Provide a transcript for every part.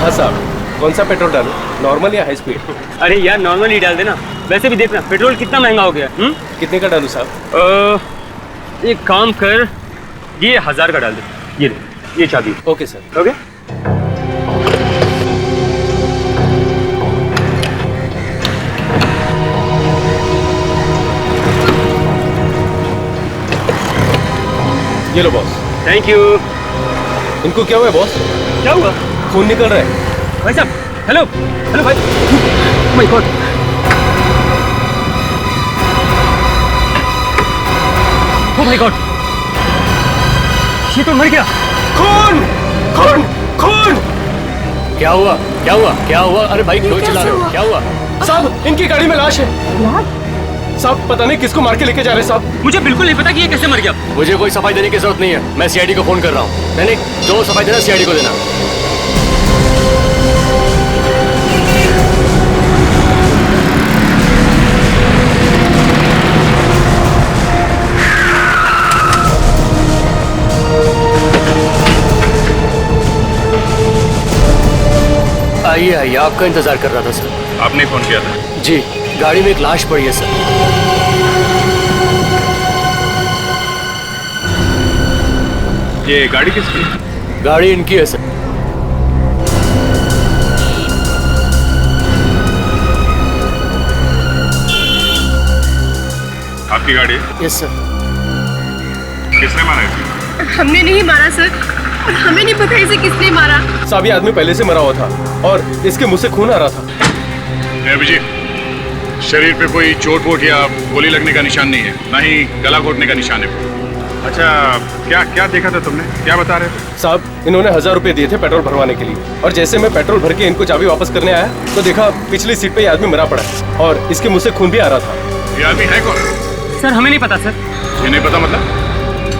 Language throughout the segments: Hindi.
हाँ साहब, कौन सा पेट्रोल डालूं, नॉर्मल या हाई स्पीड? अरे यार नॉर्मल ही डाल देना। वैसे भी देखना पेट्रोल कितना महंगा हो गया। कितने का डालूं साहब? एक काम कर, ये 1000 का डाल दे। ये चाबी। Okay sir. ओके। ये लो बॉस। Thank you. इनको क्या हुआ है बॉस? क्या हुआ? खून निकल रहा है। भाई साहब, हेलो हेलो भाई। My God. Oh my God, ये तो मर गया। खून खून खून। क्या हुआ क्या हुआ क्या हुआ? अरे भाई क्यों चिल्ला रहे हो? क्या हुआ? साहब इनकी गाड़ी में लाश है। साहब पता नहीं किसको मार के लेके जा रहे साहब। मुझे बिल्कुल नहीं पता कि ये कैसे मर गया। मुझे कोई सफाई देने की जरूरत नहीं है, मैं सीआईडी को फोन कर रहा हूँ। नहीं जो सफाई देना सीआईडी को देना। आइए आइए, आपका इंतजार कर रहा था सर। आपने फोन किया था? जी, गाड़ी में एक लाश पड़ी है सर। ये गाड़ी किसकी है? गाड़ी इनकी है सर। आपकी गाड़ी? Yes sir. किसने मारा इसे? हमने नहीं मारा सर, हमें नहीं पता इसे किसने मारा। साहब ये आदमी पहले से मरा हुआ था और इसके मुंह से खून आ रहा था। अभिजीत, शरीर पे कोई चोट वोट या गोली लगने का निशान नहीं है, ना ही गला घोटने का निशान है। अच्छा, क्या क्या देखा था तुमने? क्या बता रहे थे? साहब इन्होंने 1000 रुपए दिए थे पेट्रोल भरवाने के लिए, और जैसे मैं पेट्रोल भर के इनको चाबी वापस करने आया तो देखा पिछली सीट पे ये आदमी मरा पड़ा है और इसके मुंह से खून भी आ रहा था। ये आदमी है कौन? सर हमें नहीं पता सर। ये नहीं पता मतलब?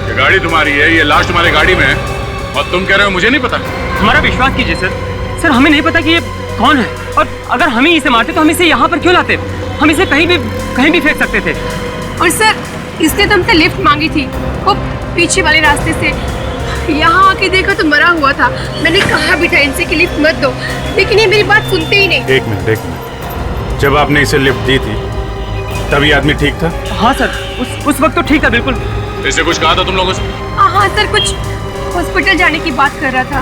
ये गाड़ी तुम्हारी है, ये लाश तुम्हारी गाड़ी में है और तुम कह रहे हो मुझे नहीं पता? हमारा विश्वास कीजिए सर। सर हमें नहीं पता कि ये कौन है, और अगर हम ही इसे मारते तो हम इसे यहाँ पर क्यों लाते? हम इसे कहीं भी फेंक सकते थे। और सर इसने तो हमसे लिफ्ट मांगी थी, वो पीछे वाले रास्ते से। यहाँ आके देखा तो मरा हुआ था। मैंने कहा भी था इनसे कि लिफ्ट मत दो, लेकिन ये मेरी बात सुनते ही नहीं। एक मिनट, जब आपने इसे लिफ्ट दी थी तब ये आदमी ठीक था? हाँ सर, उस वक्त तो ठीक था बिल्कुल। इससे कुछ कहा था तुम लोगों से? हाँ सर, कुछ हॉस्पिटल जाने की बात कर रहा था।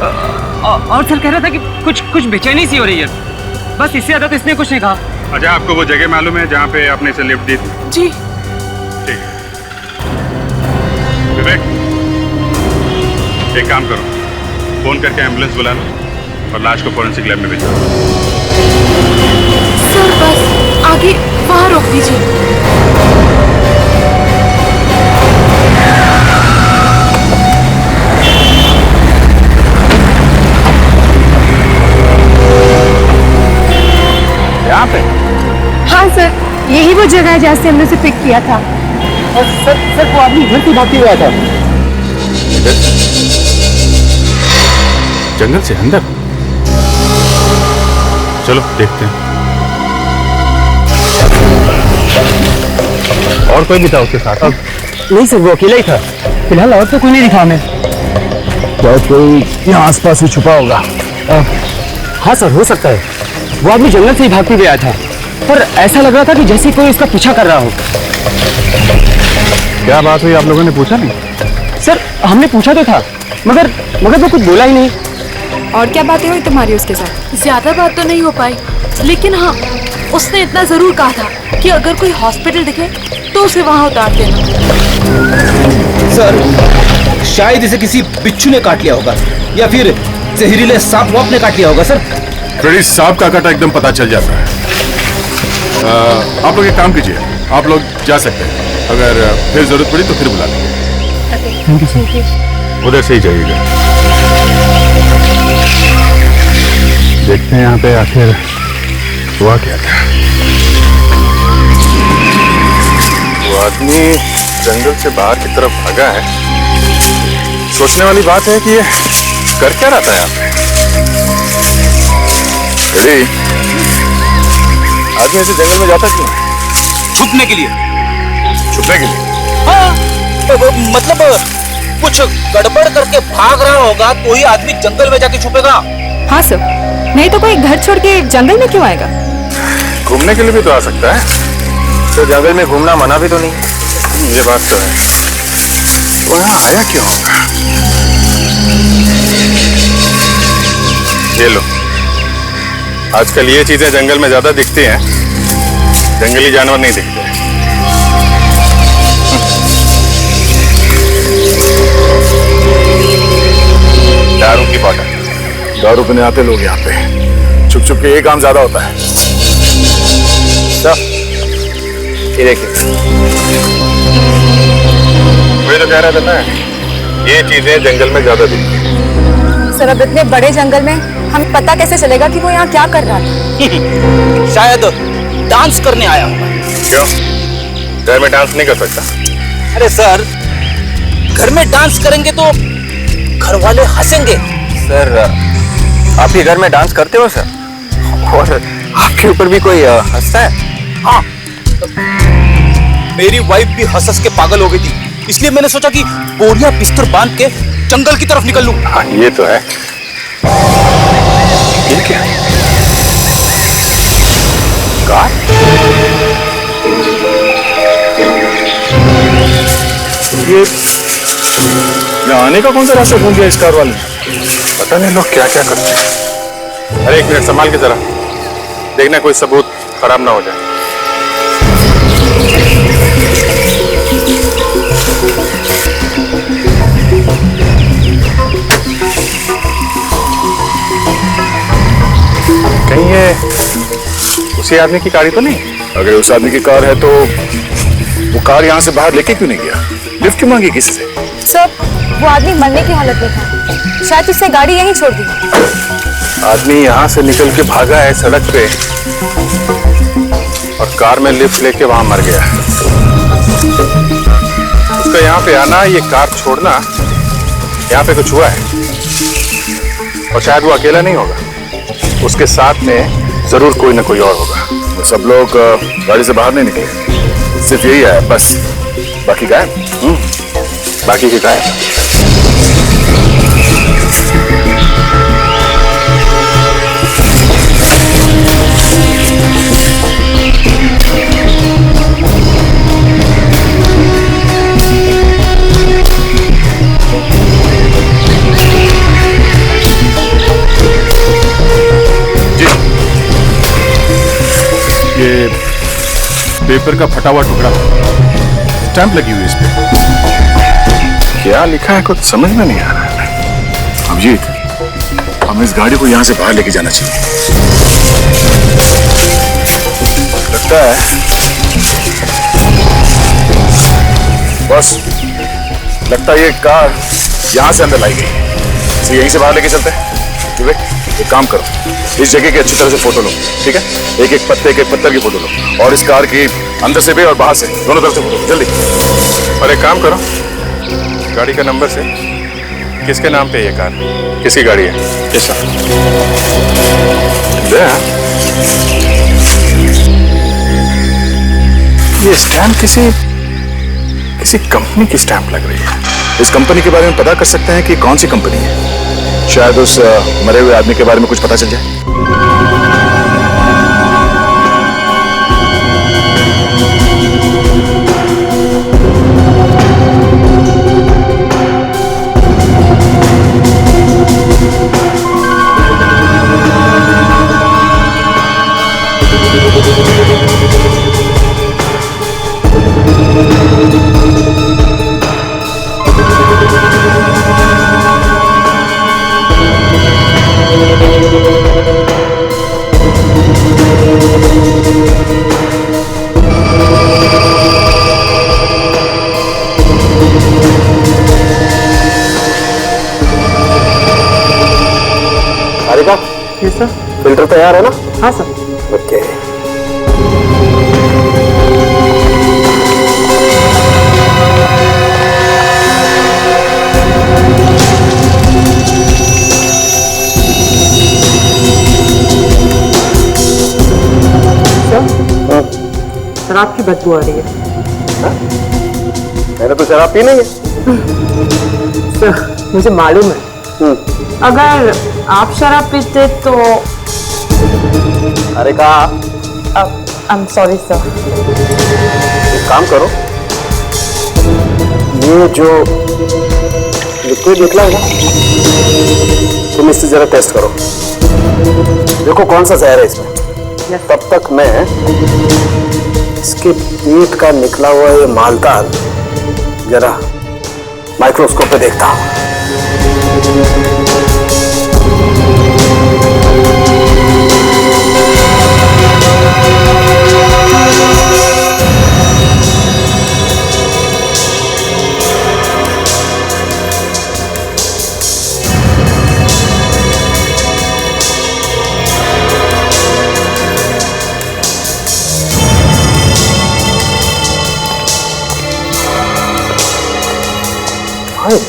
और सर कह रहा था कि कुछ बेचैनी सी हो रही है, बस इससे ज्यादा तो इसने कुछ नहीं कहा। अच्छा, आपको वो जगह मालूम है जहाँ पे आपने इसे लिफ्ट दी थी? जी। ठीक है। विवेक, एक काम करो, फोन करके एम्बुलेंस बुला लो और लाश को फोरेंसिक लैब में भेजो। सर बस आगे वहाँ रोक दीजिए। यहाँ पे? हाँ सर, यही वो जगह है जहाँ से हमने उसे पिक किया था। और सर वो आदमी घर से भागते हुए आया था। जंगल से अंदर? चलो देखते हैं। और कोई भी था उसके साथ? नहीं सर, वो अकेला ही था फिलहाल, और तो कोई नहीं दिखा हमें। क्या कोई यहाँ आसपास ही छुपा होगा? हाँ सर, हो सकता है। वो आदमी जंगल से ही भागते हुए आया था, पर ऐसा लग रहा था कि जैसे कोई उसका पीछा कर रहा हो। क्या बात हुई, आप लोगों ने पूछा नहीं? सर हमने पूछा तो था, मगर वो कुछ बोला ही नहीं। और क्या बातें हुई तुम्हारी उसके साथ? ज्यादा बात तो नहीं हो पाई, लेकिन हाँ उसने इतना जरूर कहा था कि अगर कोई हॉस्पिटल दिखे तो उसे वहाँ उतार देना। सर शायद इसे किसी बिच्छू ने काट लिया होगा या फिर जहरीले सांप वाप ने काट लिया होगा सर। फ्रेडी, सांप का काटा एकदम पता चल जाता है। आप लोग एक काम कीजिए, आप लोग जा सकते हैं, अगर फिर जरूरत पड़ी तो फिर बुला लेंगे। Thank you sir. उधर से ही जाइएगा। देखते हैं यहाँ पे आखिर हुआ क्या था। वो आदमी जंगल से बाहर की तरफ भागा है। सोचने वाली बात है कि ये कर क्या रहा था यहाँ पे? आदमी ऐसे जंगल में जाता क्यों? छुपने के लिए। छुपने के लिए? हाँ, मतलब कुछ गड़बड़ करके भाग रहा होगा तो ही आदमी जंगल में जाके छुपेगा। हाँ सर, नहीं तो कोई घर छोड़ के जंगल में क्यों आएगा? घूमने के लिए भी तो आ सकता है। तो जंगल में घूमना मना भी तो नहीं। ये बात तो है। वो यहाँ आया क्यों होगा? ये लो, आजकल ये चीजें जंगल में ज्यादा दिखती हैं, जंगली जानवर नहीं दिखते। दारू की बोतल। दारू पीने आते लोग यहाँ पे छुप छुप के, ये काम ज्यादा होता है। ये देखिए, मैं तो कह रहा था ना, ये चीजें जंगल में ज्यादा दिखती हैं। सर अब इतने बड़े जंगल में हमें पता कैसे चलेगा कि वो यहाँ क्या कर रहा था? शायद डांस करने आया होगा। क्यों? घर में डांस नहीं कर सकता? अरे सर, घर में डांस करेंगे तो घर वाले हंसेंगे। सर आप ही घर में डांस करते हो सर? और आपके ऊपर भी कोई हंसता है? हाँ, मेरी वाइफ भी हंस हंस के पागल हो गई थी, इसलिए मैंने सोचा कि बोरियां बिस्तर बांध के जंगल की तरफ निकल लूं। हाँ, ये तो है। ये क्या है? कार? ये आने का कौन सा रास्ता ढूंढ गया इस कार वाले? पता नहीं लोग क्या क्या करते हैं। अरे एक मिनट संभाल के जरा, देखना कोई सबूत खराब ना हो जाए। कहीं ये उसी आदमी की कार तो नहीं? अगर उस आदमी की कार है तो वो कार यहाँ से बाहर लेके क्यों नहीं गया? लिफ्ट क्यों मांगी किसी से? सर वो आदमी मरने की हालत में था, शायद उसने गाड़ी यहीं छोड़ दी। आदमी यहाँ से निकल के भागा है सड़क पे और कार में लिफ्ट लेके वहां मर गया। उसका यहाँ पे आना, ये कार छोड़ना, यहाँ पे कुछ हुआ है। और शायद वो अकेला नहीं होगा, उसके साथ में जरूर कोई ना कोई और होगा। तो सब लोग गाड़ी से बाहर नहीं निकले, सिर्फ यही है बस, बाकी गायब। बाकी के गायब। ये पेपर का फटा हुआ टुकड़ा, स्टैंप लगी हुई इस पे। क्या लिखा है कुछ समझ में नहीं आ रहा है। अभिजीत, हमें इस गाड़ी को यहाँ से बाहर लेके जाना चाहिए। लगता है बस, लगता है ये कार यहाँ से अंदर लाई गई है। इसे यहीं से बाहर लेके चलते हैं। विवेक, एक काम करो, इस जगह की अच्छी तरह से फोटो लो, ठीक है? एक एक पत्थर की फोटो लो, और इस कार की अंदर से भी और बाहर से, दोनों तरफ से फोटो, जल्दी। और एक काम करो, गाड़ी का नंबर से किसके नाम पे ये कार, किसकी गाड़ी है? किसका? ये स्टैंप किसी कंपनी की स्टैंप लग रही है। इस कंपनी के बारे में पता कर सकते हैं कि कौन सी कंपनी है। शायद उस मरे हुए आदमी के बारे में कुछ पता चल जाए। Yes sir. फिल्टर तैयार है ना? हाँ सर। ओके। शराब की बदबू आ रही है। मैंने तो शराब पी नहीं है। सर मुझे मालूम है, अगर आप शराब पीते तो अरे कहा आई एम सॉरी सर। एक काम करो, ये जो लिक्विड निकला है ना, तुम इससे जरा टेस्ट करो, देखो कौन सा जहर है इसमें। तब तक मैं इसके पेट का निकला हुआ ये मालदार जरा माइक्रोस्कोप पे देखता हूं।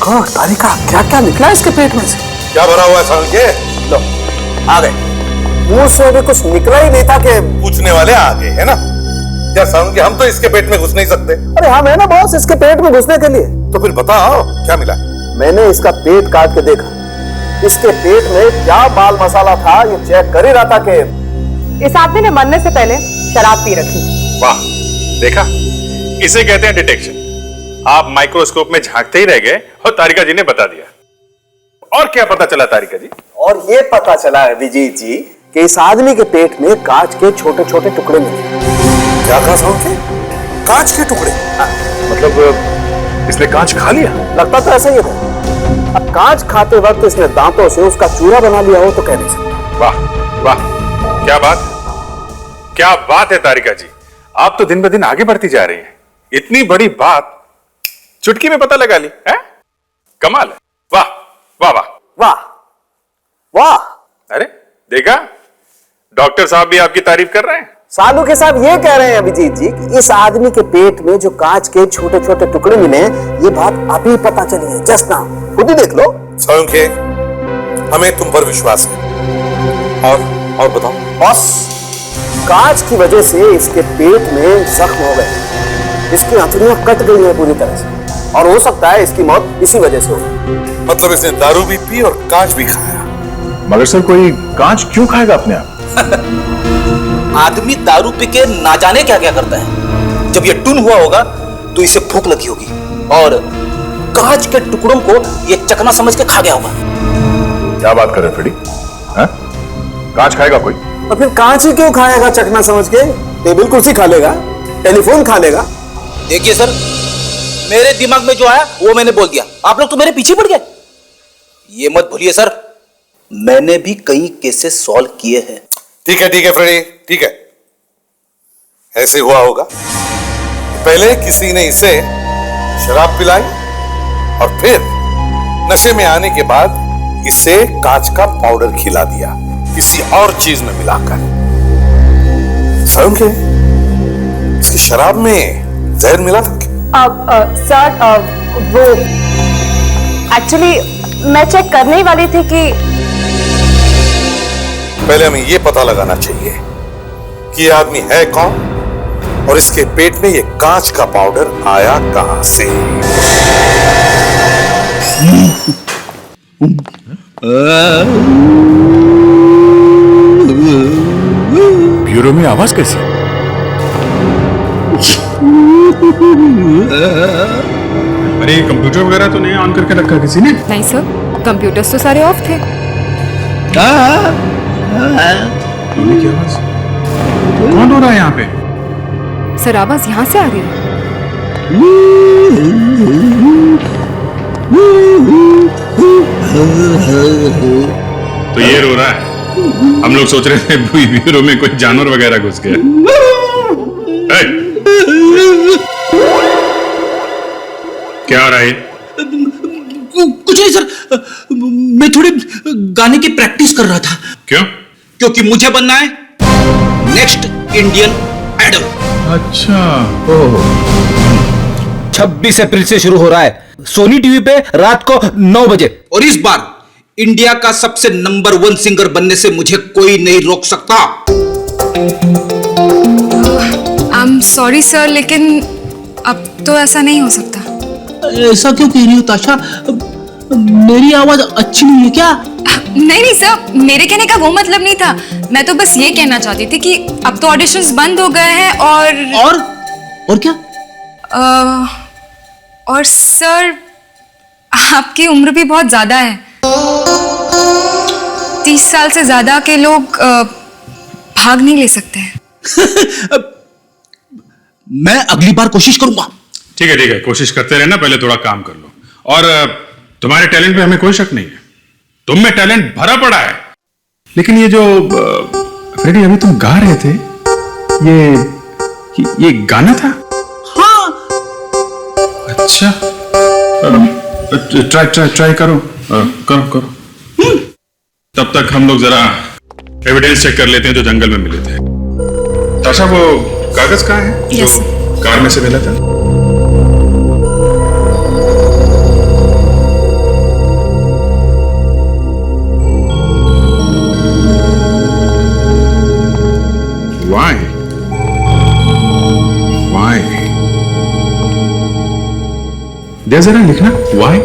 गॉड, तारिका क्या क्या निकला है इसके पेट में से? क्या भरा हुआ है साल के? लो आ गए, मुंह से अभी कुछ निकला ही नहीं था कि पूछने वाले आ गए है ना? क्या साल के हम तो इसके पेट में घुस नहीं सकते। अरे हम है ना बॉस इसके पेट में घुसने के लिए। तो फिर बताओ क्या मिला? मैंने इसका पेट काट के देखा, इसके पेट में क्या माल मसाला था ये चेक कर ही रहा था कि इस आदमी ने मरने से पहले शराब पी रखी। वाह, देखा, इसे कहते हैं डिटेक्शन। आप माइक्रोस्कोप में झांकते ही रह गए और तारिका जी ने बता दिया। और क्या पता चला तारिका जी? और ये पता चला है विजीत जी कि इस आदमी के पेट में कांच के छोटे छोटे टुकड़े मिले। क्या कहा साल के? कांच के टुकड़े? मतलब इसने कांच खा लिया? लगता तो ऐसा ही था। अब कांच खाते वक्त इसने दांतों से उसका चूरा बना लिया हो तो कह नहीं सकते। वाह वाह, क्या बात, क्या बात है तारिका जी, आप तो दिन ब दिन आगे बढ़ती जा रही हैं। इतनी बड़ी बात चुटकी में पता लगा ली है? कमाल है। वाह वाह वाह वाह वाह। अरे देखा, डॉक्टर साहब भी आपकी तारीफ कर रहे हैं। सालू के साहब ये कह रहे हैं अभिजीत जी कि इस आदमी के पेट में जो कांच के छोटे छोटे टुकड़े मिले हैं, ये बात अभी पता चली है, जस्ट नाउ, खुद ही देख लो। साल के हमें तुम पर विश्वास है। और बताओ बॉस, कांच की वजह से इसके पेट में जख्म हो गए, इसकी आंतड़ियां कट गई हैं पूरी तरह से, और हो सकता है इसकी मौत इसी वजह से हो। मतलब इसने दारू भी पी और कांच भी खाया। मगर सर कोई कांच क्यों खाएगा अपने आप? आदमी दारू पी के ना जाने क्या क्या करता है। जब ये टून हुआ होगा तो इसे भूख लगी होगी और कांच के टुकड़ों को ये चकना समझ के खा गया होगा। क्या बात कर रहे फ्रेडी? कांच खाएगा कोई? और फिर कांच ही क्यों खाएगा चकना समझ के? टेबल कुर्सी खा लेगा, टेलीफोन खा लेगा। देखिए सर, मेरे दिमाग में जो आया वो मैंने बोल दिया, आप लोग तो मेरे पीछे पड़ गए। ये मत भूलिए सर, मैंने भी कई केसेस सॉल्व किए हैं। ठीक है फ्रेडी, ठीक है, ऐसे हुआ होगा। पहले किसी ने इसे शराब पिलाई और फिर नशे में आने के बाद इसे कांच का पाउडर खिला दिया किसी और चीज में मिलाकर। समझे? इसकी शराब में जहर मिला था क्या? सर वो एक्चुअली मैं चेक करने ही वाली थी कि पहले हमें यह पता लगाना चाहिए कि यह आदमी है कौन और इसके पेट में यह कांच का पाउडर आया कहां से। ब्यूरो में आवाज कैसी? अरे कंप्यूटर वगैरह तो नहीं ऑन करके रखा किसी ने? नहीं सर, कंप्यूटर्स तो सारे ऑफ थे। की आवाज? कौन हो रहा है यहाँ पे? सर आवाज यहाँ से आ रही है। तो ये रो रहा है। हम लोग सोच रहे थे ब्यूरो में कोई जानवर वगैरह घुस गया। क्या हो रहा है? कुछ नहीं सर, मैं थोड़ी गाने की प्रैक्टिस कर रहा था। क्यों? क्योंकि मुझे बनना है नेक्स्ट इंडियन आइडल। अच्छा, 26 अप्रैल से शुरू हो रहा है सोनी टीवी पे रात को 9 बजे। और इस बार इंडिया का सबसे नंबर 1 सिंगर बनने से मुझे कोई नहीं रोक सकता। आई एम सॉरी सर, लेकिन अब तो ऐसा नहीं हो सकता। ऐसा क्यों कह रही हो ताशा? मेरी आवाज अच्छी नहीं है क्या? नहीं नहीं सर, मेरे कहने का वो मतलब नहीं था। मैं तो बस ये कहना चाहती थी कि अब तो ऑडिशंस बंद हो गए हैं और क्या? और सर आपकी उम्र भी बहुत ज्यादा है। 30 साल से ज्यादा के लोग भाग नहीं ले सकते हैं। मैं अगली बार कोशिश करूंगा। ठीक है, कोशिश करते रहना, पहले थोड़ा काम कर लो। और तुम्हारे टैलेंट पे हमें कोई शक नहीं है, तुम में टैलेंट भरा पड़ा है। लेकिन ये जो फ्रेडी अभी तुम गा रहे थे, ये गाना था? हाँ। अच्छा, ट्राई करो, करो। तब तक हम लोग जरा एविडेंस चेक कर लेते हैं जो जंगल में मिले थे। ताशा, वो कागज कहाँ है जो कार में से मिला था? Why? दे जरा लिखना, why?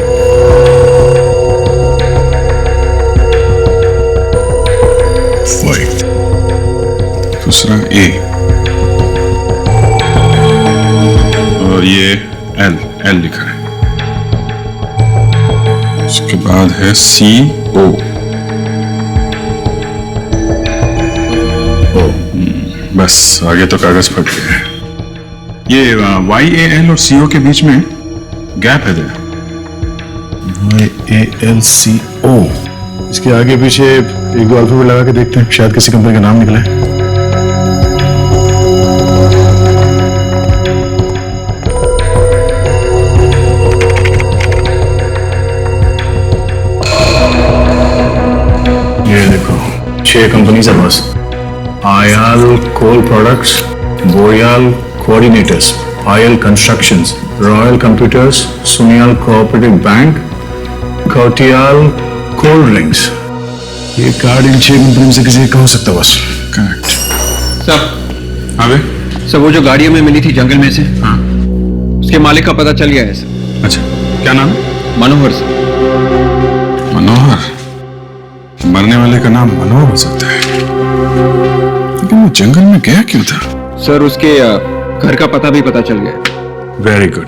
Why? दूसरा ए और ये एल लिखा है। उसके बाद है CO। बस आगे तो कागज फट गया है। ये YAL और CO के बीच में गैप है जरा। YALCO, इसके आगे पीछे एक दो अल्फाबेट लगा के देखते हैं, शायद किसी कंपनी का नाम निकले। ये देखो 6 कंपनी है बस। Ayal coal products, Boyal coordinators, Ayal constructions, royal computers, Suniyal cooperative bank, Kautiyal cold drinks. ये कार्ड इन 6 कंपनी से किसी का हो सकता बस। करेक्ट। सर, हाँ सर वो जो गाड़ी हमें मिली थी जंगल में से, हाँ, उसके मालिक का पता चल गया है सर। अच्छा, क्या नाम है? मनोहर सर। मनोहर? मरने वाले का नाम मनोहर हो सकता है, लेकिन वो जंगल में गया क्यों था? सर उसके घर का पता भी पता चल गया। Very good.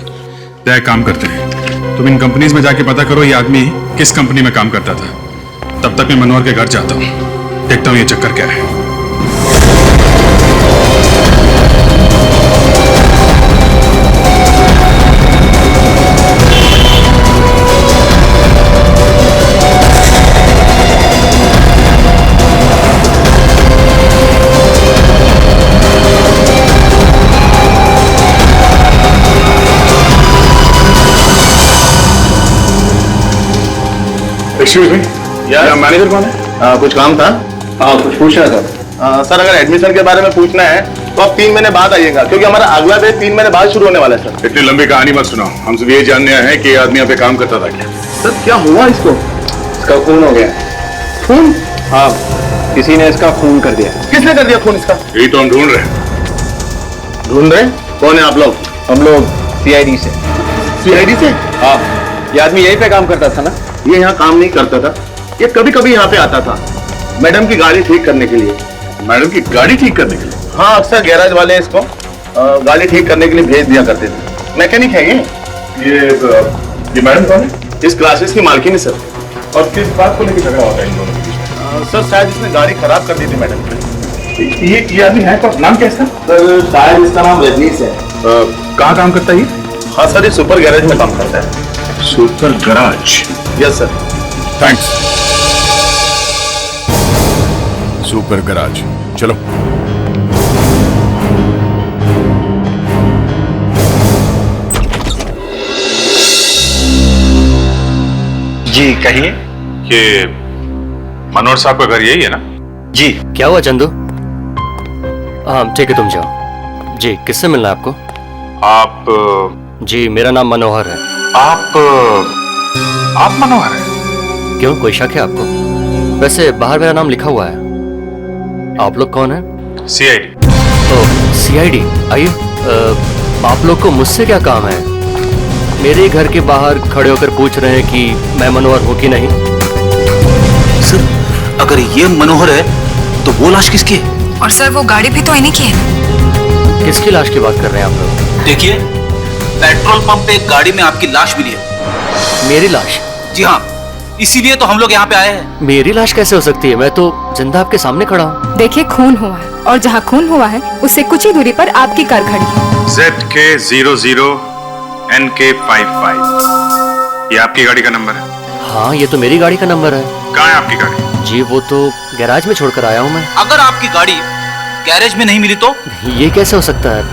तो एक काम करते हैं, तुम इन कंपनीज में जाके पता करो ये आदमी किस कंपनी में काम करता था। तब तक मैं मनोहर के घर जाता हूँ, देखता हूँ ये चक्कर क्या है। एक्सक्यूज मी, मैनेजर कौन है? कुछ काम था? हाँ, कुछ पूछ रहा था। सर, अगर एडमिशन के बारे में पूछना है तो आप 3 महीने बाद आइएगा, क्योंकि हमारा अगला बैच 3 महीने बाद शुरू होने वाला है सर। इतनी लंबी कहानी मत सुनाओ, हम सब ये जानने आए हैं कि ये आदमी यहाँ पे काम करता था क्या? सर, क्या हुआ इसको? इसका खून हो गया। खून? हाँ, किसी ने इसका खून कर दिया। किसने कर दिया खून इसका? यही तो हम ढूंढ रहे हैं। ढूंढ रहे? कौन है आप लोग? हम लोग CID से। CID से? हाँ, ये आदमी यहीं पे काम करता था ना? ये यहाँ काम नहीं करता था, ये कभी कभी यहाँ पे आता था मैडम की गाड़ी ठीक करने के लिए। मैडम की गाड़ी ठीक करने के लिए? हाँ, अक्सर गैराज वाले इसको गाड़ी ठीक करने के लिए भेज दिया करते थे। मैकेनिक है ये मैडम कौन है? इस क्लासेस की मालकिन है सर। और किस बात को लेकर झगड़ा होता है इन दोनों के बीच में? सर, शायद इसने गाड़ी खराब कर दी थी मैडम की। ये आदमी है कौन? नाम क्या है इसका? सर, शायद इसका नाम रजनीश है। कहाँ काम करता है ये? हाँ सर, ये सुपर गैरेज में काम करता है। Super garage? Yes sir. Thanks. Super garage, चलो। जी कहिए। ये मनोहर साहब का घर यही है ना? जी। क्या हुआ चंदू? हाँ ठीक है, तुम जाओ। जी, किससे मिलना है आपको? आप? जी, मेरा नाम मनोहर है। आप मनोहर हैं? क्यों, कोई शक है आपको? वैसे बाहर मेरा नाम लिखा हुआ है। आप लोग कौन हैं? CID। ओह, CID। आइए, आप लोग को मुझसे क्या काम है? मेरे घर के बाहर खड़े होकर पूछ रहे हैं कि मैं मनोहर हूँ कि नहीं? सर, अगर ये मनोहर है तो वो लाश किसकी है? और सर वो गाड़ी भी तो इन्हीं की है। किसकी लाश की बात कर रहे हैं आप लोग? देखिए, पेट्रोल पंप पे एक गाड़ी में आपकी लाश मिली है। मेरी लाश? जी हाँ, इसीलिए तो हम लोग यहाँ पे आए हैं। मेरी लाश कैसे हो सकती है? मैं तो जिंदा आपके सामने खड़ा हूँ। देखिए खून हुआ है और जहाँ खून हुआ है उससे कुछ ही दूरी पर आपकी कार खड़ी है। ZK00 NK55, ये आपकी गाड़ी का नंबर है? हाँ, ये तो मेरी गाड़ी का नंबर है। कहाँ है आपकी गाड़ी? जी वो तो गैराज में छोड़कर आया हूँ मैं। अगर आपकी गाड़ी गैरेज में नहीं मिली तो? ये कैसे हो सकता है?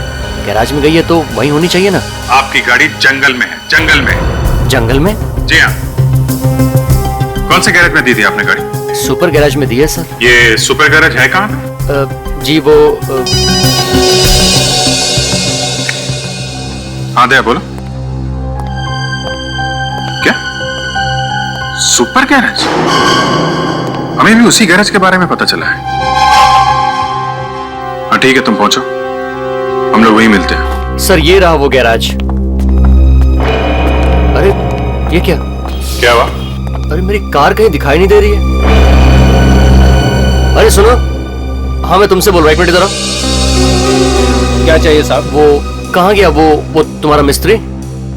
गैराज में गई है तो वहीं होनी चाहिए ना। आपकी गाड़ी जंगल में है, जंगल में। जंगल में? जी हाँ। कौन से गैरेज में दी थी आपने गाड़ी? सुपर गैराज में दी है सर। ये सुपर गैरेज है कहाँ पे? जी वो हाँ दया बोलो। क्या सुपर गैरेज? हमें भी उसी गैरेज के बारे में पता चला है। हाँ ठीक है, तुम पहुंचो, हम लोग वहीं मिलते हैं। सर ये रहा वो गैराज। अरे ये क्या? क्या हुआ? अरे मेरी कार कहीं दिखाई नहीं दे रही है। अरे सुनो, हाँ मैं तुमसे बोल रहा, एक मिनट इधर आओ। क्या चाहिए साहब? वो कहाँ गया वो तुम्हारा मिस्त्री?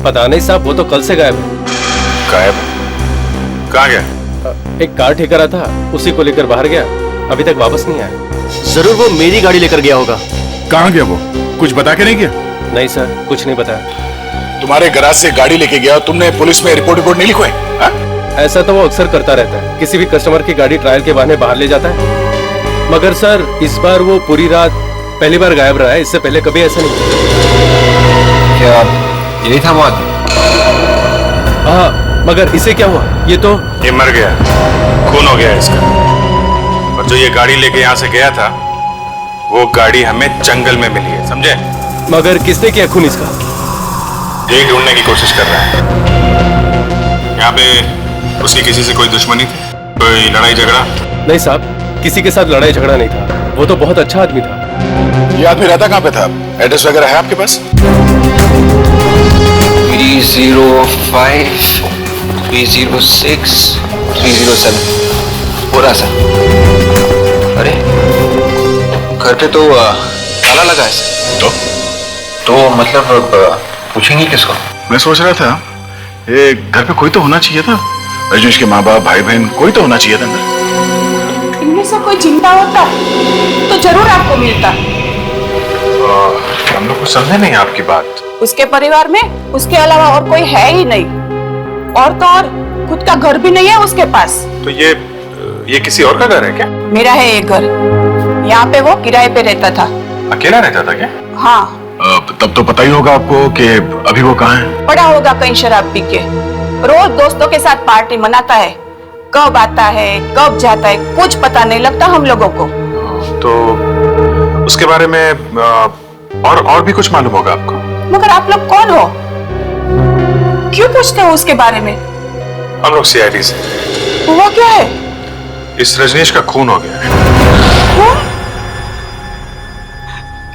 पता नहीं साहब, वो तो कल से गायब है। गायब? कहाँ गया? एक कार ठेका रहा था, उसी को लेकर बाहर गया, अभी तक वापस नहीं आया। जरूर वो मेरी गाड़ी लेकर गया होगा। कहाँ गया वो? कुछ बता के नहीं गया? नहीं सर, कुछ नहीं बताया। तुम्हारे गैराज से गाड़ी लेके गया, तुमने पुलिस में रिपोर्ट नहीं लिखवाई? ऐसा तो वो अक्सर करता रहता है, किसी भी कस्टमर की गाड़ी ट्रायल के बहाने बाहर ले जाता है। मगर सर इस बार वो पूरी रात पहली बार गायब रहा है, इससे पहले कभी ऐसा नहीं। क्या यही था वो आदमी? हाँ, मगर इसे क्या हुआ? ये मर गया, खून हो गया इसका। और जो ये गाड़ी लेके यहाँ से गया था, वो गाड़ी हमें जंगल में मिली है, समझे? मगर किसने किया खून इसका? यही ढूंढने की कोशिश कर रहा है। यहाँ पे उसकी किसी से कोई दुश्मनी थी? कोई लड़ाई झगड़ा? नहीं साहब, किसी के साथ लड़ाई झगड़ा नहीं था, वो तो बहुत अच्छा आदमी था। ये आदमी रहता कहाँ पे था? एड्रेस वगैरह है आपके पास? 305 306 307 पूरा सर। अरे घर पे तो ताला लगा है सर। तो मतलब पूछेंगे किसको? मैं सोच रहा था ये घर पे कोई तो होना चाहिए था। रजनीश के माँ बाप, भाई बहन, कोई तो होना चाहिए था अंदर। इनमें से कोई चिंता होता तो जरूर आपको मिलता। हम लोग को समझे नहीं आपकी बात। उसके परिवार में उसके अलावा और कोई है ही नहीं, और तो और खुद का घर भी नहीं है उसके पास। तो ये किसी और का घर है क्या? मेरा है ये घर, यहाँ पे वो किराए पे रहता था। अकेला रहता था क्या? हाँ। तब तो पता ही होगा आपको कि अभी वो कहाँ है। पड़ा होगा कहीं शराब पी के, रोज दोस्तों के साथ पार्टी मनाता है, कब आता है कब जाता है कुछ पता नहीं लगता हम लोगों को। तो उसके बारे में और भी कुछ मालूम होगा आपको? मगर आप लोग कौन हो? क्यों पूछते हो उसके बारे में? हम लोग CID से। वो क्या है? इस रजनीश का खून हो गया है। खून?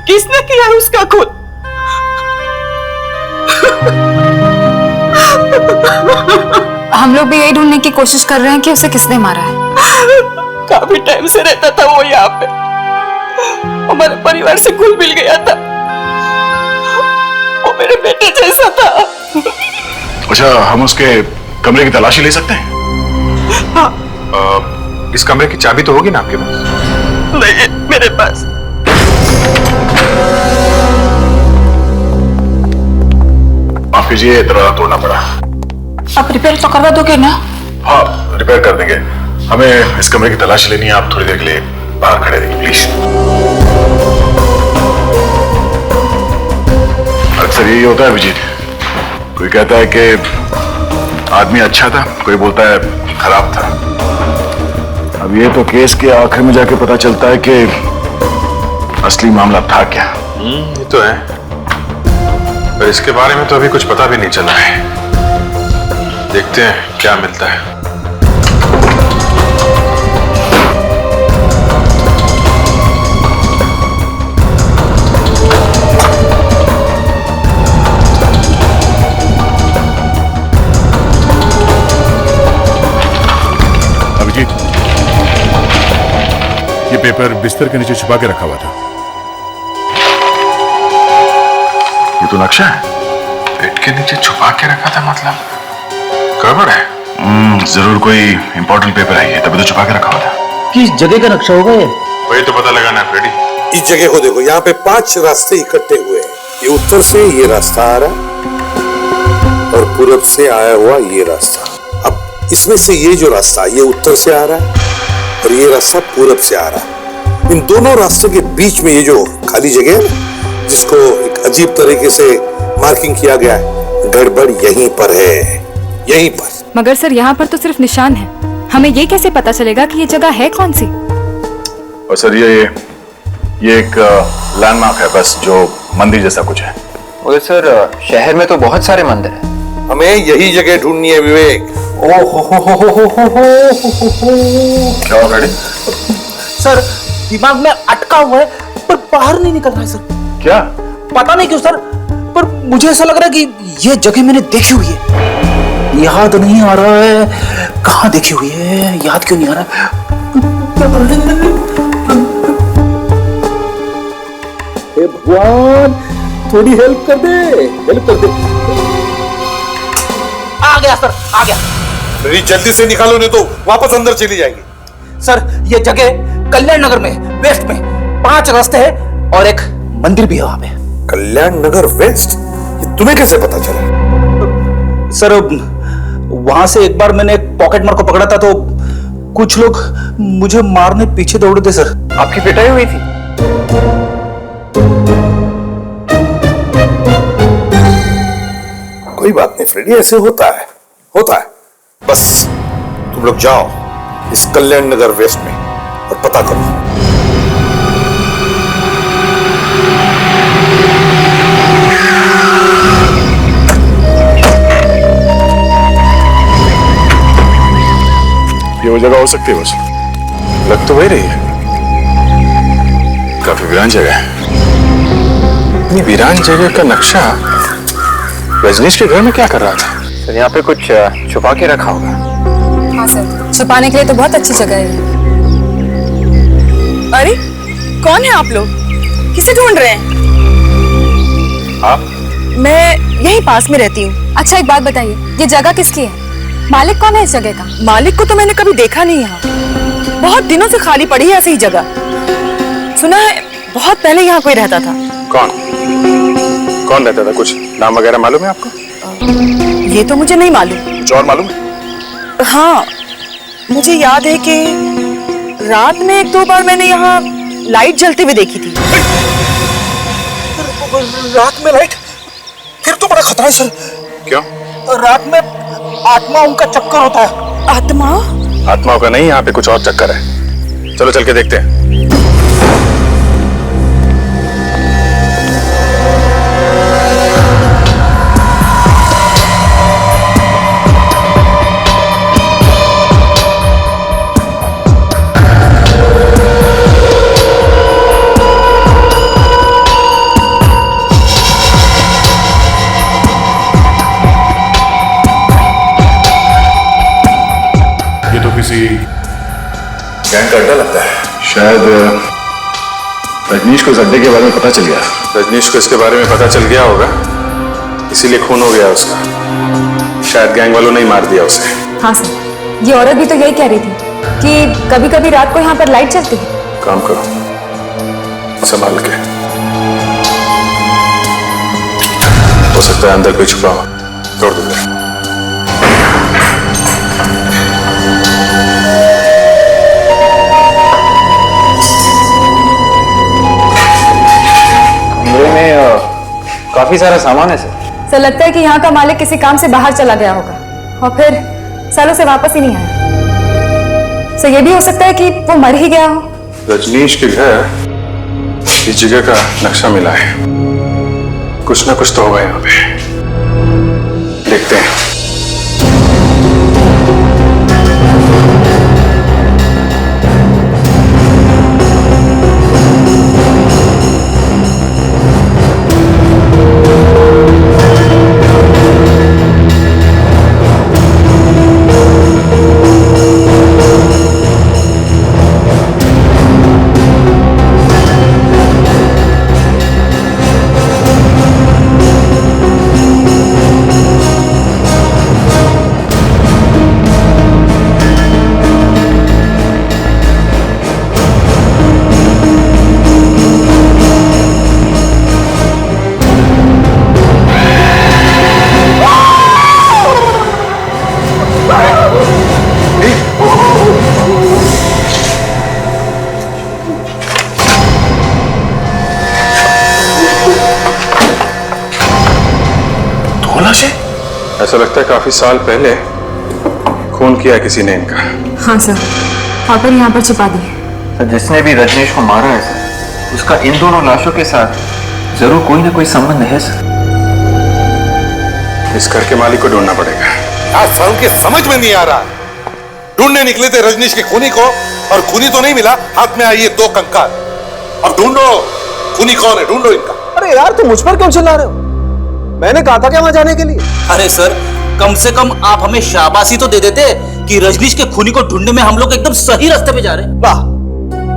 किसने किया उसका खून? हम लोग भी यही ढूंढने की कोशिश कर रहे हैं कि उसे किसने मारा है। काफी टाइम से रहता था वो यहाँ पे, हमारे परिवार से घुल मिल गया था, वो मेरे बेटे जैसा था। अच्छा, हम उसके कमरे की तलाशी ले सकते हैं? हाँ। इस कमरे की चाबी तो होगी ना आपके पास? नहीं, मेरे पास। माफ कीजिए, दरवाजा तोड़ना पड़ा। आप रिपेयर तो करवा दोगे ना? हाँ, रिपेयर कर देंगे। हमें इस कमरे की तलाशी लेनी है, आप थोड़ी देर के लिए बाहर खड़े रहिए प्लीज। अक्सर यही होता है विजीत, कोई कहता है कि आदमी अच्छा था, कोई बोलता है खराब था। अब ये तो केस के आखिर में जाके पता चलता है कि असली मामला था क्या। ये तो है, पर इसके बारे में तो अभी कुछ पता भी नहीं चला है। देखते हैं क्या मिलता है। अभिजीत, पेपर बिस्तर के नीचे छुपा के रखा हुआ था। ये तो नक्शा है। बेड के नीचे छुपा के रखा था मतलब गड़बड़ है। जरूर कोई इंपॉर्टेंट पेपर है, तभी तो छुपा के रखा हुआ था। किस जगह का नक्शा होगा ये? वही तो पता लगाना है फ्रेडी। इस जगह को देखो, यहाँ पे 5 रास्ते इकट्ठे हुए हैं। ये उत्तर से ये रास्ता आ रहा है और पूरब से आया हुआ ये रास्ता। अब इसमें से ये जो रास्ता ये उत्तर से आ रहा है और ये रास्ता पूरब से आ रहा है। इन दोनों रास्तों के बीच में ये जो खाली जगह है जिसको एक अजीब तरीके से मार्किंग किया गया है, गड़बड़ यहीं पर है, यहीं पर। मगर सर यहाँ पर तो सिर्फ निशान है, हमें ये कैसे पता चलेगा कि ये जगह है कौन सी? और सर ये एक लैंडमार्क है बस, जो मंदिर जैसा कुछ है। और सर शहर में तो बहुत सारे मंदिर हैं। हमें यही जगह ढूंढनी है विवेक। क्या हो फ्रेडी? सर दिमाग में अटका हुआ है पर बाहर नहीं निकल रहा है सर। क्या? पता नहीं क्यों सर, पर मुझे ऐसा लग रहा है कि ये जगह मैंने देखी हुई है। याद नहीं आ रहा है कहाँ देखी हुई है, याद क्यों नहीं आ रहा? हे भगवान, थोड़ी हेल्प कर दे, हेल्प कर दे। आ गया सर, आ गया। मेरी जल्दी से निकालो नहीं तो वापस अंदर चली जाएगी। सर ये जगह कल्याण नगर में वेस्ट में 5 रास्ते हैं और एक मंदिर भी है वहां पे। कल्याण नगर वेस्ट? ये तुम्हें कैसे पता चला? सर वहां से एक बार मैंने एक पॉकेट मार को पकड़ा था तो कुछ लोग मुझे मारने पीछे दौड़े थे सर। आपकी पिटाई हुई थी? कोई बात नहीं फ्रेडी, ऐसे होता है, होता है। बस तुम लोग जाओ इस कल्याण नगर वेस्ट में और पता करो। ये वो जगह हो सकती है बस। लग तो वही रही है। काफी वीरान जगह है। इतनी वीरान जगह का नक्शा रजनीश के घर में क्या कर रहा था? सर यहाँ पे कुछ छुपा के रखा होगा। हाँ सर, छुपाने के लिए तो बहुत अच्छी जगह है। अरे कौन है आप लोग? किसे ढूंढ रहे हैं? आप? मैं यहीं पास में रहती हूँ। अच्छा एक बात बताइए, ये जगह किसकी है? मालिक कौन है इस जगह का? मालिक को तो मैंने कभी देखा नहीं यहाँ। बहुत दिनों से खाली पड़ी है ऐसी ही जगह। सुना है बहुत पहले यहाँ कोई रहता था। कौन रहता था? कुछ नाम वगैरह मालूम है आपको? ये तो मुझे नहीं मालूम। कुछ और मालूम है? हाँ मुझे याद है कि रात में 1-2 बार मैंने यहाँ लाइट जलते हुए देखी थी। रात में लाइट? फिर तो बड़ा खतरा है सर। क्यों? रात में आत्माओं का चक्कर होता है। आत्मा? आत्माओं का नहीं, यहाँ पे कुछ और चक्कर है। चलो चल के देखते हैं। गैंग का अड्डा लगता है। शायद रजनीश को इस अड्डे के बारे में पता चल गया। रजनीश को इसके बारे में पता चल गया होगा, इसीलिए खून हो गया उसका। शायद गैंग वालों ने ही मार दिया उसे। हाँ सर, ये औरत भी तो यही कह रही थी कि कभी कभी रात को यहाँ पर लाइट जलती है। काम करो, संभाल के। हो सकता है अंदर कोई छुपा हो, तोड़ दूंगा। काफी सारा सामान है सर। सर लगता है कि यहाँ का मालिक किसी काम से बाहर चला गया होगा और फिर सालों से वापस ही नहीं आया। सर ये भी हो सकता है कि वो मर ही गया हो। रजनीश के घर इस जगह का नक्शा मिला है, कुछ ना कुछ तो होगा यहाँ पे। देखते हैं। ऐसा लगता है काफी साल पहले खून किया किसी ने इनका। हाँ सर, कॉपर यहाँ पर छुपा दी। सर जिसने भी रजनीश को मारा है सर, उसका इन दोनों लाशों के साथ जरूर कोई ना कोई संबंध है सर। इस घर के मालिक को ढूंढना पड़ेगा। आज साल के समझ में नहीं आ रहा। ढूंढने निकले थे रजनीश के खूनी को, और खूनी तो नहीं मिला, हाथ में आई ये दो कंकाल। अब ढूंढो खूनी कौन है, ढूंढो इनका। अरे यार तुम मुझ पर क्यों चिल्ला रहे हो? मैंने कहा था क्या वहां जाने के लिए? अरे सर, कम से कम आप हमें शाबाशी तो दे देते कि रजनीश के खूनी को ढूंढने में हम लोग एकदम सही रास्ते पे जा रहे हैं। वाह,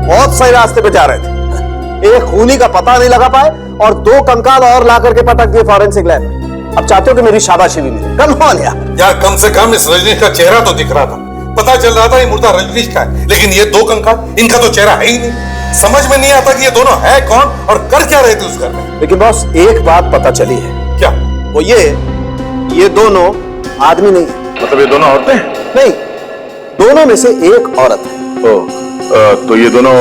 बहुत सही रास्ते पे जा रहे थे। एक खूनी का पता नहीं लगा पाए और दो कंकाल और ला करके पटक दिए फॉरेंसिक लैब में। अब चाहते हो कि मेरी शाबाशी भी मिले? कम ऑन यार। कम से कम इस रजनीश का चेहरा तो दिख रहा था, पता चल रहा था ये मुर्दा रजनीश का है। लेकिन ये दो कंकाल, इनका तो चेहरा है ही नहीं। समझ में नहीं आता कि ये दोनों है कौन और कर क्या रहे थे उस घर में। लेकिन बॉस, एक बात पता चली है। क्या? वो ये दोनों आदमी नहीं है। मतलब ये दोनों औरतें हैं? नहीं, दोनों में से एक औरत है। तो ये दोनों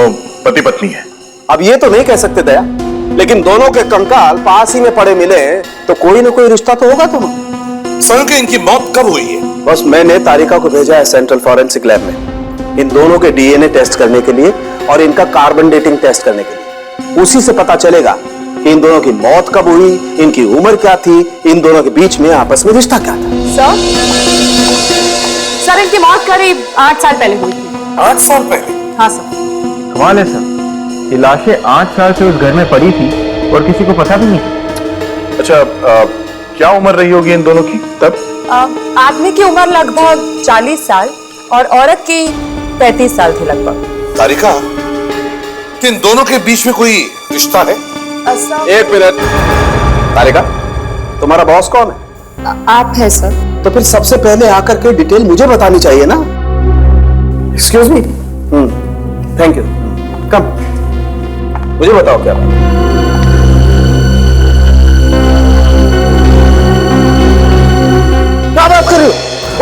पति पत्नी है? अब ये तो नहीं कह सकते दया, लेकिन दोनों के कंकाल पास ही में पड़े मिले तो कोई ना कोई रिश्ता तो होगा। तुम सर के इनकी मौत कब हुई है? बस मैंने तारिका को भेजा है सेंट्रल फॉरेंसिक लैब में इन दोनों के डीएनए टेस्ट करने के लिए और इनका कार्बन डेटिंग टेस्ट करने के लिए। उसी से पता चलेगा कि इन दोनों की मौत कब हुई, इनकी उम्र क्या थी, इन दोनों के बीच में आपस में रिश्ता क्या था। सर इनकी मौत करीब 8 साल पहले हुई थी। 8 साल पहले? हाँ सर। कमाल है सर, ये लाशें 8 साल से उस घर में पड़ी थी और किसी को पता भी नहीं। अच्छा, क्या उम्र रही होगी इन दोनों की तब? आदमी की उम्र लगभग 40 साल और औरत की 35 साल थी लगभग। तारिका, इन दोनों के बीच में कोई रिश्ता है? एक मिनट तारिका, तुम्हारा बॉस कौन है? आप है सर। तो फिर सबसे पहले आकर के डिटेल मुझे बतानी चाहिए ना। Excuse me. Thank you. Come, मुझे बताओ क्या बात। क्या बात कर रहे हो?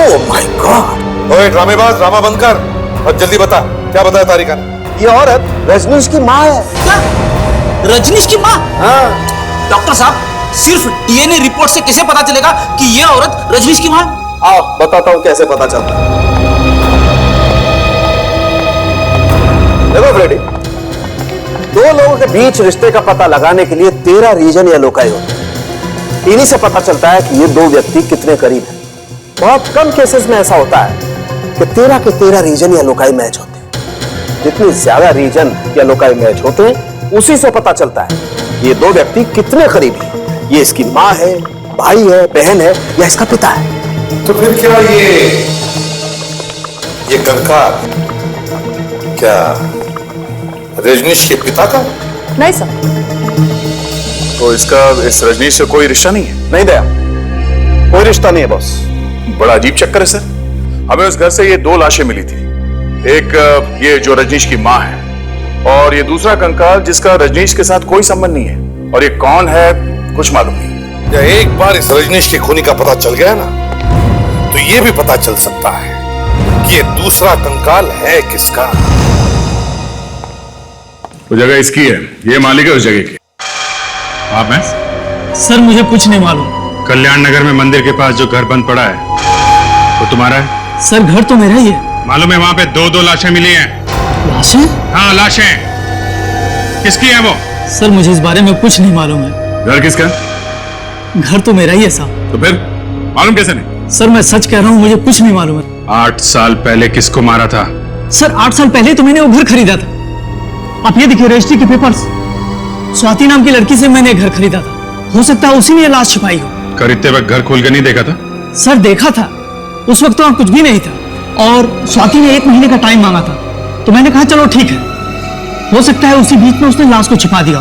Oh my god. ओए ड्रामेबाज, ड्रामा बंद कर और जल्दी बता, क्या बताया तारिका ने? ये औरत रजनीश की माँ है। क्या? रजनीश की माँ? हाँ। डॉक्टर साहब, सिर्फ डीएनए रिपोर्ट से कैसे पता चलेगा कि ये औरत रजनीश की माँ है? आओ बताता हूँ कैसे पता चलता है। देखो फ्रेडी, दो लोगों के बीच रिश्ते का पता लगाने के लिए 13 रीजन या लोकाई होते हैं। इन्हीं से पता चलता है कि ये दो व्यक्ति कितने करीब हैं। बहुत कम केसेस में ऐसा होता है कि 13 के 13 रीजन या लोकाई मैच होते हैं। जितनी ज्यादा रीजन या लोकाई मैच होते हैं उसी से पता चलता है ये दो व्यक्ति कितने करीब हैं। ये इसकी माँ है, भाई है, बहन है या इसका पिता है। तो फिर क्या ये कंकाल क्या रजनीश के पिता का? नहीं सर। तो इसका इस रजनीश से कोई रिश्ता नहीं है? नहीं दया, कोई रिश्ता नहीं है बॉस। बड़ा अजीब चक्कर है सर। हमें उस घर से ये दो लाशें मिली थी, एक ये जो रजनीश की माँ है और ये दूसरा कंकाल जिसका रजनीश के साथ कोई संबंध नहीं है। और ये कौन है कुछ मालूम नहीं। या एक बार इस रजनीश के खूनी का पता चल गया ना, तो ये भी पता चल सकता है कि ये दूसरा कंकाल है किसका। वो जगह इसकी है, ये मालिक है उस जगह की। आप हैं? सर मुझे कुछ नहीं मालूम। कल्याण नगर में मंदिर के पास जो घर बंद पड़ा है वो तुम्हारा है? सर घर तो मेरा ही है। मालूम है वहां पे दो लाशें मिली हैं। लाशें? हाँ लाशें। किसकी है वो? सर मुझे इस बारे में कुछ नहीं मालूम है। घर किसका? घर तो मेरा ही है साहब। तो फिर मालूम कैसे नहीं? सर मैं सच कह रहा हूँ, मुझे कुछ नहीं मालूम है। 8 साल पहले किसको मारा था? सर 8 साल पहले तो मैंने वो घर खरीदा था। आप ये देखिए रजिस्ट्री के पेपर्स, स्वाति नाम की लड़की से मैंने घर खरीदा था। हो सकता है उसी ने ये लाश छुपाई हो। खरीदते वक्त घर खोल के नहीं देखा था? सर देखा था, उस वक्त तो वहां कुछ भी नहीं था और स्वाति ने 1 महीने का टाइम मांगा था, तो मैंने कहा चलो ठीक है। हो सकता है उसी बीच में उसने लाश को छिपा दिया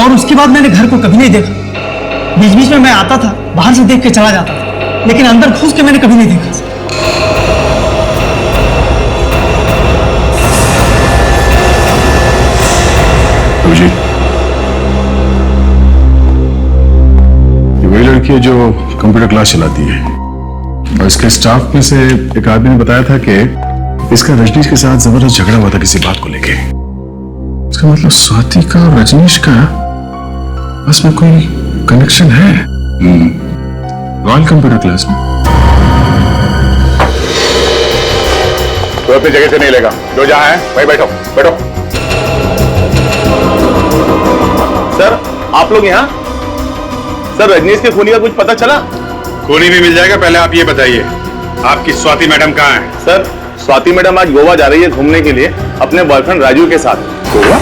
और उसके बाद मैंने घर को कभी नहीं देखा। बीच बीच में मैं आता था, बाहर से देख के चला जाता था, लेकिन अंदर घुस के मैंने कभी नहीं देखा। जी, ये वही लड़की है जो कंप्यूटर क्लास चलाती है और इसके स्टाफ में से एक आदमी ने बताया था कि इसका रजनीश के साथ जबरदस्त झगड़ा हुआ था किसी बात को लेके। इसका मतलब स्वाति का और रजनीश का बस में कोई कनेक्शन है। रॉयल कंप्यूटर क्लास में। तो अपनी जगह से नहीं लेगा, जो जहां है वहीं बैठो बैठो। सर आप लोग यहाँ? सर रजनीश के खूनी का कुछ पता चला? खूनी भी मिल जाएगा, पहले आप ये बताइए आपकी स्वाति मैडम कहाँ है? सर स्वाति मैडम आज गोवा जा रही है घूमने के लिए अपने बॉयफ्रेंड राजू के साथ। गोवा?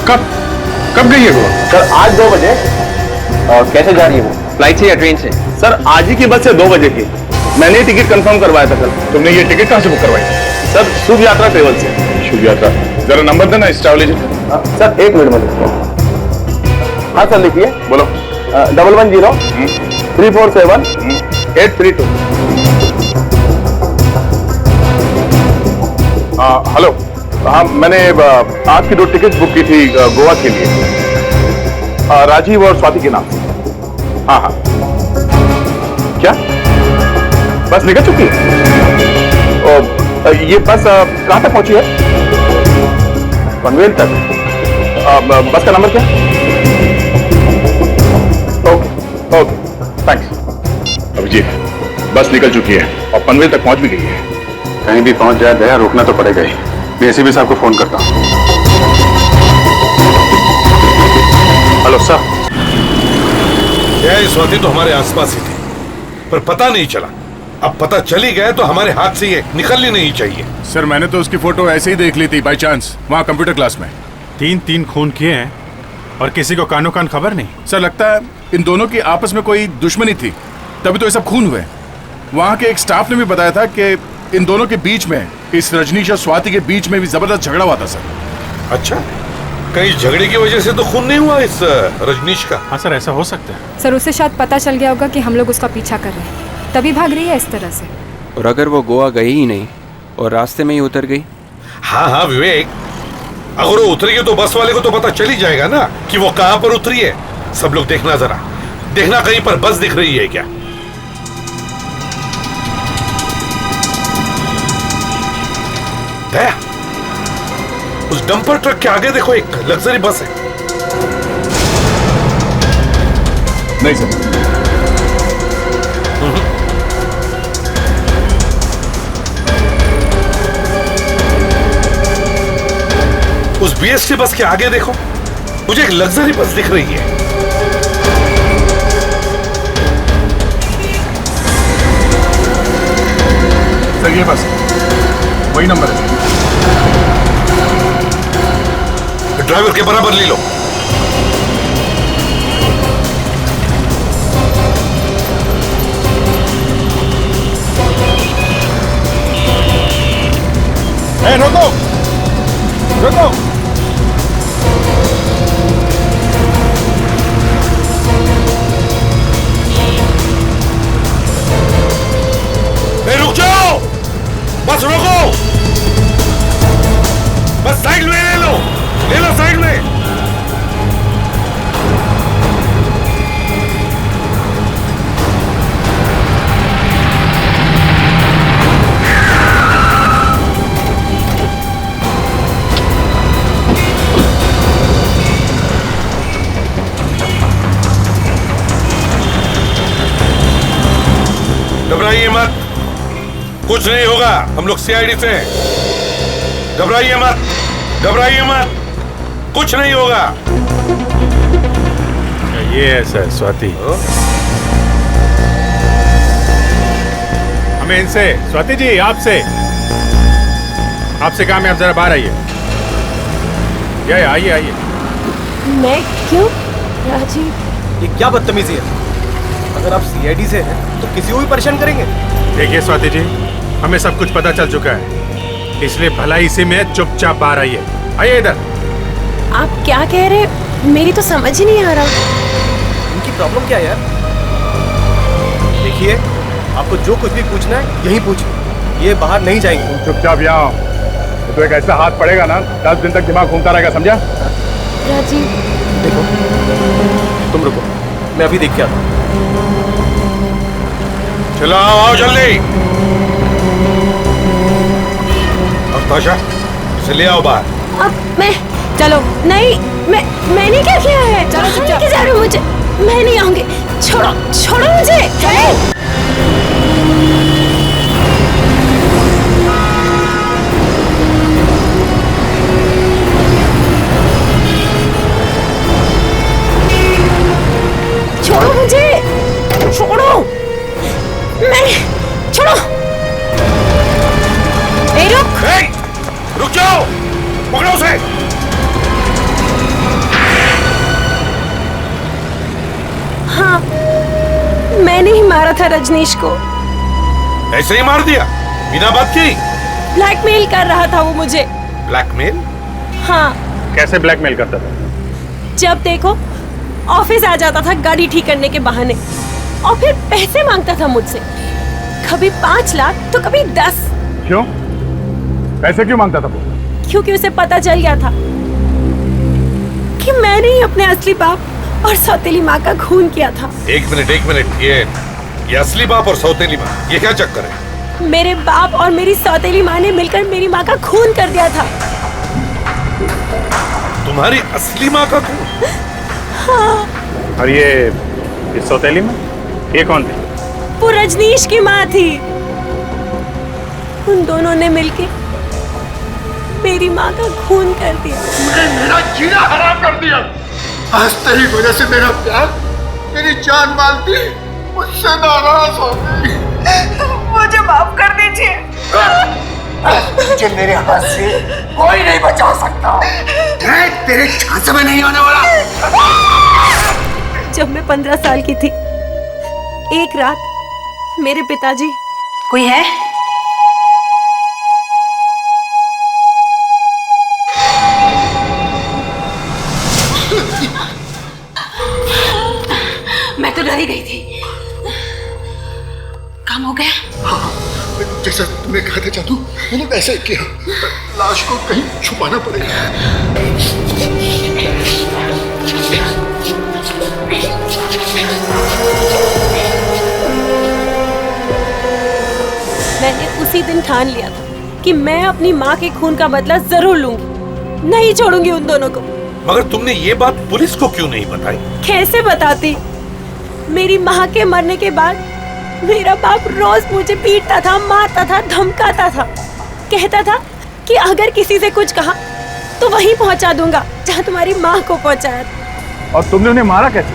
कब कब गई है गोवा? सर आज 2 बजे। और कैसे जा रही है वो, फ्लाइट से या ट्रेन से? सर आज ही की बस है 2 बजे की, मैंने टिकट कंफर्म करवाया था कल। तुमने ये टिकट कहाँ से बुक करवाई? सर शुभ यात्रा ट्रेवल से। शुभ यात्रा, जरा नंबर देना इस ट्रैवल एजेंट का। सर 1 मिनट में। हाँ सर लिखिए। बोलो। 110-347-832। हेलो, हाँ मैंने आज की 2 टिकट बुक की थी गोवा के लिए, राजीव और स्वाति के नाम से। हाँ हाँ। क्या बस निकल चुकी है? ये बस कहाँ तक पहुंची है? पनवेल तक। बस का नंबर क्या? Okay okay thanks. अभिजीत बस निकल चुकी है और पनवेल तक पहुंच भी गई है। कहीं भी पहुंच जाए दया, रोकना तो पड़ेगा ही। मैं एसीपी साहब को फोन करता हूं। Hello sir. यह स्वाति तो हमारे आसपास ही थी, पर पता नहीं चला। अब पता चली गया तो हमारे हाथ से ये निकलनी नहीं चाहिए। सर मैंने तो उसकी फोटो ऐसे ही देख ली थी बाय चांस, वहाँ कंप्यूटर क्लास में। 3 खून किए हैं और किसी को कानो कान खबर नहीं। सर लगता है इन दोनों की आपस में कोई दुश्मनी थी, तभी तो ये सब खून हुए। वहाँ के एक स्टाफ ने भी बताया था कि इन दोनों के बीच में, इस रजनीश और स्वाति के बीच में भी जबरदस्त झगड़ा हुआ था सर। अच्छा, कहीं झगड़े की वजह से तो खून नहीं हुआ इस रजनीश का? हाँ सर ऐसा हो सकता है। सर उसे शायद पता चल गया होगा कि हम लोग उसका पीछा कर रहे हैं, तभी भाग रही है इस तरह से। और अगर वो गोवा गई ही नहीं और रास्ते में ही उतर गई? हाँ हाँ विवेक, अगर वो उतरी है तो बस वाले को तो पता चल ही जाएगा ना कि वो कहां पर उतरी है। सब लोग देखना, जरा देखना कहीं पर बस दिख रही है क्या। दया, उस डंपर ट्रक के आगे देखो, एक लग्जरी बस है। नहीं सर। उस बीएसटी बस के आगे देखो, मुझे एक लग्जरी बस दिख रही है। सर ये बस वही नंबर है। ड्राइवर के बराबर ले लो। रोको रुको। रुक जाओ, बस रोको, बस साइड में ले लो साइड में। घबराइए मत, कुछ नहीं होगा, हम लोग सीआईडी से हैं। घबराइए मत, कुछ नहीं होगा। ये है सर स्वाति। हमें इनसे, स्वाति जी आपसे काम है, आप जरा बाहर आइए। आइए। मैं क्यों? राजीव, ये क्या बदतमीजी है? अगर आप सीआईडी से हैं तो किसी को भी परेशान करेंगे? देखिए स्वाति जी, हमें सब कुछ पता चल चुका है, इसलिए भलाई इसी में चुपचाप बाहर आइए इधर। आप क्या कह रहे? मेरी तो समझ ही नहीं आ रहा। इनकी प्रॉब्लम क्या है यार? देखिए, आपको जो कुछ भी पूछना है यही पूछिए, ये बाहर नहीं जाएंगे। चुपचाप यहाँ आओ, तो एक ऐसा हाथ पड़ेगा ना 10 दिन तक दिमाग घूमता रहेगा, समझा? राजीव देखो, तुम रुको, मैं अभी देख के आता हूँ। चलो आओ जल्दी। ताशा, इसे ले आओ बाहर। अब मैं, चलो नहीं, मैंने क्या किया है? चलो लेके जा रहे हो मुझे, मैं नहीं आऊंगी। छोड़ो छोड़ो मुझे। चलो। छोड़ो मुझे, छोड़ो, मैं छोड़ो। रुक जाओ, पकड़ो उसे। हाँ, मैंने ही मारा था रजनीश को। ऐसे ही मार दिया बिना बात की? ब्लैकमेल कर रहा था वो मुझे। ब्लैकमेल? हाँ। कैसे ब्लैकमेल करता था? जब देखो ऑफिस आ जाता था गाड़ी ठीक करने के बहाने और फिर पैसे मांगता था मुझसे, कभी 5 लाख तो कभी 10। क्यों? पैसे क्यों मांगता था वो? क्योंकि उसे पता चल गया था कि मैंने ही अपने असली बाप और सौतेली माँ का खून किया था। एक मिनट, ये असली बाप और सौतेली माँ, ये क्या चक्कर है? मेरे बाप और मेरी सौतेली माँ ने मिलकर मेरी माँ का खून कर दिया था। तुम्हारी असली माँ का खून? हाँ। और ये सौतेली माँ, ये कौन थी? वो रजनीश की माँ थी। उन दोनों ने मिलके मेरी माँ का खून कर दिया। मेरा जीना हराम कर दिया। आज तेरी वजह से मेरा प्यार, मेरी जान मालती मुझसे नाराज हो गई। मुझे माफ कर दीजिए। तुझे मेरे हाथ से कोई नहीं बचा सकता। मैं तेरे छांसे में नहीं आने वाला। जब मैं 15 साल की थी, एक रात मेरे पिताजी। कोई है? मैं तो डर ही गई थी। काम हो गया? जैसा तुमने कहा था जादू, मैंने वैसे ही किया। लाश को कहीं छुपाना पड़ेगा। मैंने उसी दिन ठान लिया था कि मैं अपनी माँ के खून का बदला जरूर लूंगी, नहीं छोड़ूंगी उन दोनों को। मगर तुमने ये बात पुलिस को क्यों नहीं बताई? कैसे बताती? मेरी माँ के मरने के बाद मेरा बाप रोज मुझे पीटता था, मारता था, धमकाता था, कहता था कि अगर किसी से कुछ कहा तो वहीं पहुंचा दूंगा जहां तुम्हारी माँ को पहुंचाया था। और तुमने उन्हें मारा कैसे?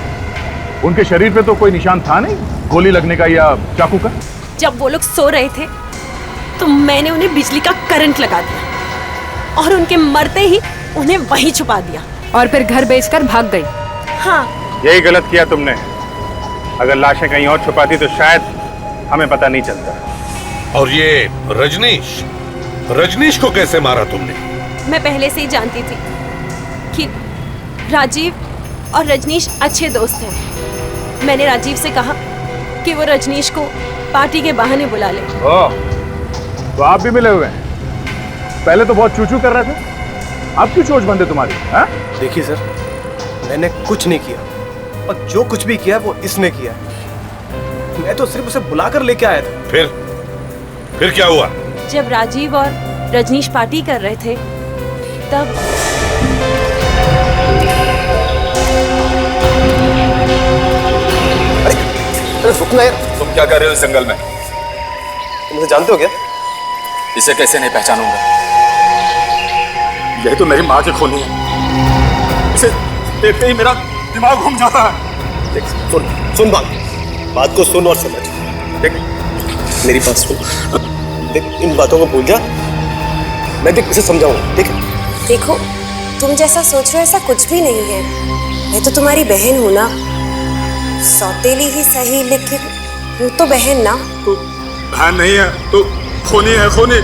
उनके शरीर पे तो कोई निशान था नहीं, गोली लगने का या चाकू का। जब वो लोग सो रहे थे तो मैंने उन्हें बिजली का करंट लगा दिया और उनके मरते ही उन्हें वहीं छुपा दिया और फिर घर बेचकर भाग गई। हाँ, यही गलत किया तुमने। अगर लाशें कहीं और छुपाती तो शायद हमें पता नहीं चलता। और ये रजनीश को कैसे मारा तुमने? मैं पहले से ही जानती थी कि राजीव और रजनीश अच्छे दोस्त हैं। मैंने राजीव से कहा कि वो रजनीश को पार्टी के बहाने बुला ले। ओह, तो आप भी मिले हुए हैं? पहले तो बहुत चूचू कर रहे थे, अब क्यों चोच बंद है तुम्हारी? हाँ? देखिए सर, मैंने कुछ नहीं किया और जो कुछ भी किया वो इसने किया। मैं तो सिर्फ उसे बुलाकर लेके आया था। फिर क्या हुआ? जब राजीव और रजनीश पार्टी कर रहे थे तब अरे रुकना यार। तुम क्या कर रहे हो इस जंगल में? तुम मुझे जानते हो क्या? इसे कैसे नहीं पहचानूंगा? यही तो मेरी माँ की खूनी है। इसे देखते ही मेरा दिमाग घूम जाता है। देख, सुन बात को सुन और समझ। देख, मेरी बात सुन। देख, इन बातों को भूल जा। मैं देख इसे समझाऊंगा, ठीक है? देखो, तुम जैसा सोच रहे हो ऐसा कुछ भी नहीं है। मैं तो तुम्हारी बहन हूं ना, सौतेली ही सही लेकिन वो तो बहन ना। तो बहन नहीं है तो खूनी है, खूनी।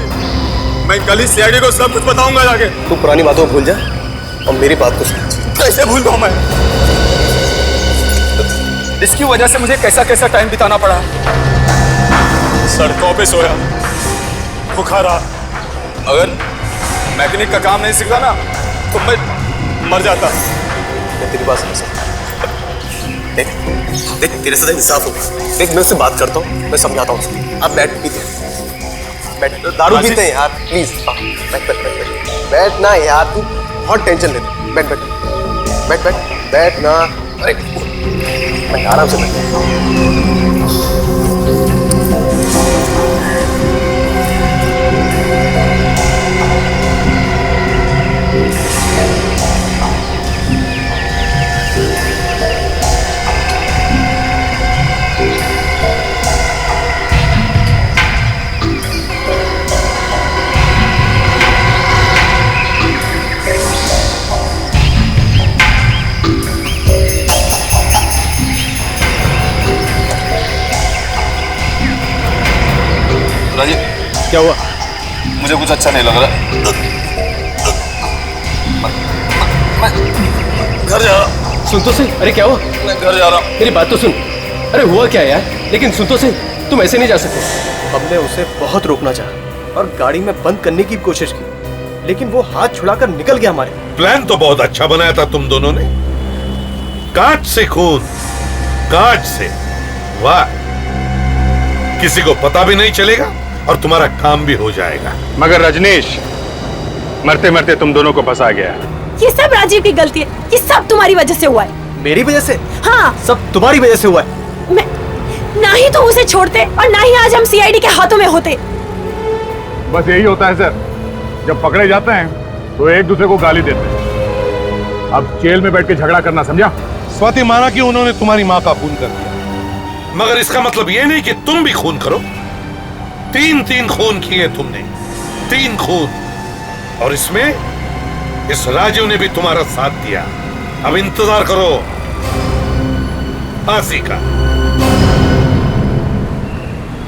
मैं कल ही सीआईडी को सब कुछ बताऊंगा जाके। तू पुरानी बातों को भूल जा और मेरी बात को समझ। कैसे भूल पाऊं मैं? इसकी वजह से मुझे कैसा कैसा टाइम बिताना पड़ा। सड़कों पे सोया, भूखा रहा। अगर मैकेनिक का काम नहीं सीखा ना तो मैं मर जाता। मैं तेरी बात समझ सकता। देख तेरे साथ इंसाफ होगा। देख, मैं उससे बात करता हूँ, मैं समझाता हूँ उसको। आप बैठ पीते बैठ, दारू पीते हैं यार, प्लीज बैठ ना यार। तू बहुत टेंशन लेते। बैठ ना। अरे मैं आराम से बैठ। राजीव, क्या हुआ? मुझे कुछ अच्छा नहीं लग रहा। मैं घर जा रहा। सुन तो सही। अरे क्या हुआ? मैं घर जा रहा हूँ। मेरी बात तो सुन। अरे हुआ क्या यार? लेकिन सुन तो सही, तुम ऐसे नहीं जा सकते। हमने उसे बहुत रोकना चाहा और गाड़ी में बंद करने की कोशिश की, लेकिन वो हाथ छुड़ाकर निकल गया हमारे। प्लान तो बहुत अच्छा बनाया था तुम दोनों ने। कांच से खून, कांच से। वाह, किसी को पता भी नहीं चलेगा और तुम्हारा काम भी हो जाएगा। मगर रजनीश, मरते मरते तुम दोनों को फंसा गया। ये सब राजीव की गलती है। ये सब तुम्हारी वजह से हुआ है। मेरी वजह से? हाँ, सब तुम्हारी वजह से हुआ है। मैं ना ही तुम उसे छोड़ते और ना ही आज हम सीआईडी के हाथों में होते। बस यही होता है सर, जब पकड़े जाते हैं तो एक दूसरे को गाली देते हैं। अब जेल में बैठ के झगड़ा करना समझा? स्वाति माना कि उन्होंने तुम्हारी माँ का खून कर दिया, मगर इसका मतलब ये नहीं कि तुम भी खून करो। 3 खून किए तुमने, 3 खून। और इसमें इस राजीव ने भी तुम्हारा साथ दिया। अब इंतजार करो फांसी का।